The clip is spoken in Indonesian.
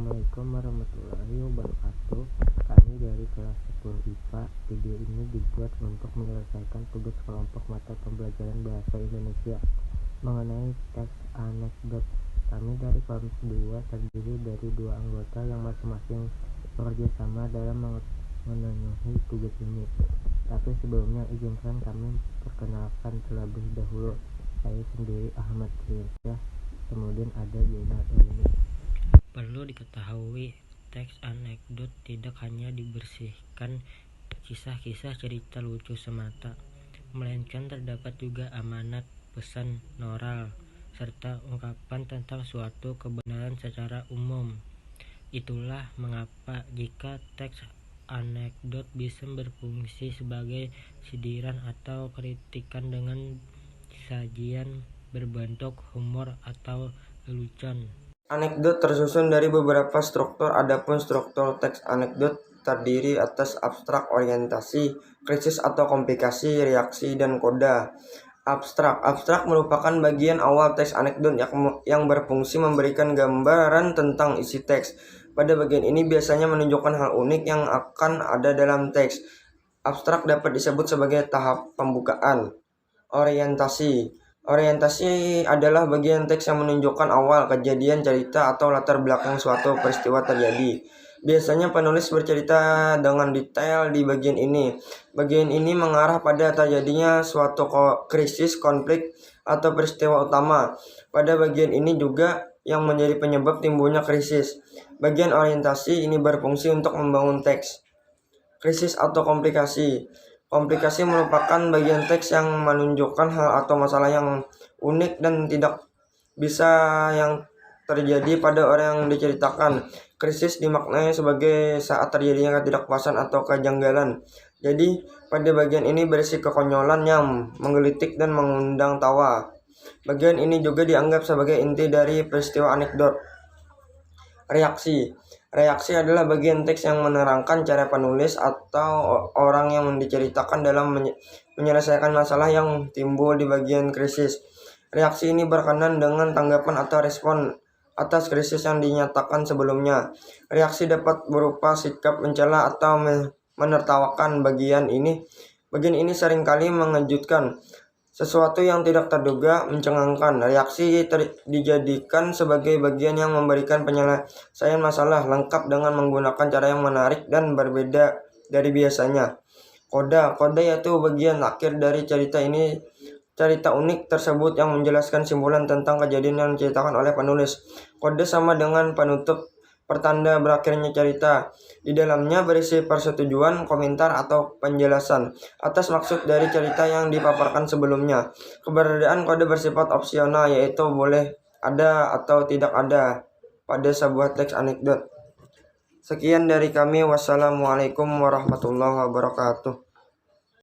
Assalamualaikum warahmatullahi wabarakatuh. Kami dari kelas 10 IPA. Video ini dibuat untuk menyelesaikan tugas kelompok mata pembelajaran bahasa Indonesia mengenai teks anekdot. Kami dari kelompok 2 terdiri dari 2 anggota yang masing-masing bekerja sama dalam memenuhi tugas ini. Tapi sebelumnya izinkan kami perkenalkan terlebih dahulu. Saya sendiri Ahmad Firsyah, kemudian ada Zainal Elmi. Perlu diketahui, teks anekdot tidak hanya dibersihkan kisah-kisah cerita lucu semata, melainkan terdapat juga amanat, pesan moral, serta ungkapan tentang suatu kebenaran secara umum. Itulah mengapa jika teks anekdot bisa berfungsi sebagai sindiran atau kritikan dengan sajian berbentuk humor atau lelucon. Anekdot tersusun dari beberapa struktur, adapun struktur teks anekdot terdiri atas abstrak, orientasi, krisis atau komplikasi, reaksi, dan koda. Abstrak merupakan bagian awal teks anekdot yang berfungsi memberikan gambaran tentang isi teks. Pada bagian ini biasanya menunjukkan hal unik yang akan ada dalam teks. Abstrak dapat disebut sebagai tahap pembukaan. Orientasi adalah bagian teks yang menunjukkan awal kejadian cerita atau latar belakang suatu peristiwa terjadi. Biasanya penulis bercerita dengan detail di bagian ini. Bagian ini mengarah pada terjadinya suatu krisis, konflik, atau peristiwa utama. Pada bagian ini juga yang menjadi penyebab timbulnya krisis. Bagian orientasi ini berfungsi untuk membangun teks. Krisis atau komplikasi. Komplikasi merupakan bagian teks yang menunjukkan hal atau masalah yang unik dan tidak bisa yang terjadi pada orang yang diceritakan. Krisis dimaknai sebagai saat terjadinya ketidakpuasan atau kejanggalan. Jadi, pada bagian ini berisi kekonyolan yang menggelitik dan mengundang tawa. Bagian ini juga dianggap sebagai inti dari peristiwa anekdot. Reaksi adalah bagian teks yang menerangkan cara penulis atau orang yang diceritakan dalam menyelesaikan masalah yang timbul di bagian krisis. Reaksi ini berkenaan dengan tanggapan atau respon atas krisis yang dinyatakan sebelumnya. Reaksi dapat berupa sikap mencela atau menertawakan. Bagian ini seringkali mengejutkan. Sesuatu yang tidak terduga, mencengangkan. Reaksi dijadikan sebagai bagian yang memberikan penyelesaian masalah lengkap dengan menggunakan cara yang menarik dan berbeda dari biasanya. Koda yaitu bagian akhir dari cerita ini. Cerita unik tersebut yang menjelaskan simpulan tentang kejadian yang diceritakan oleh penulis. Kode sama dengan penutup, pertanda berakhirnya cerita. Di dalamnya berisi persetujuan, komentar, atau penjelasan atas maksud dari cerita yang dipaparkan sebelumnya. Keberadaan kode bersifat opsional, yaitu boleh ada atau tidak ada pada sebuah teks anekdot. Sekian dari kami. Wassalamualaikum warahmatullahi wabarakatuh.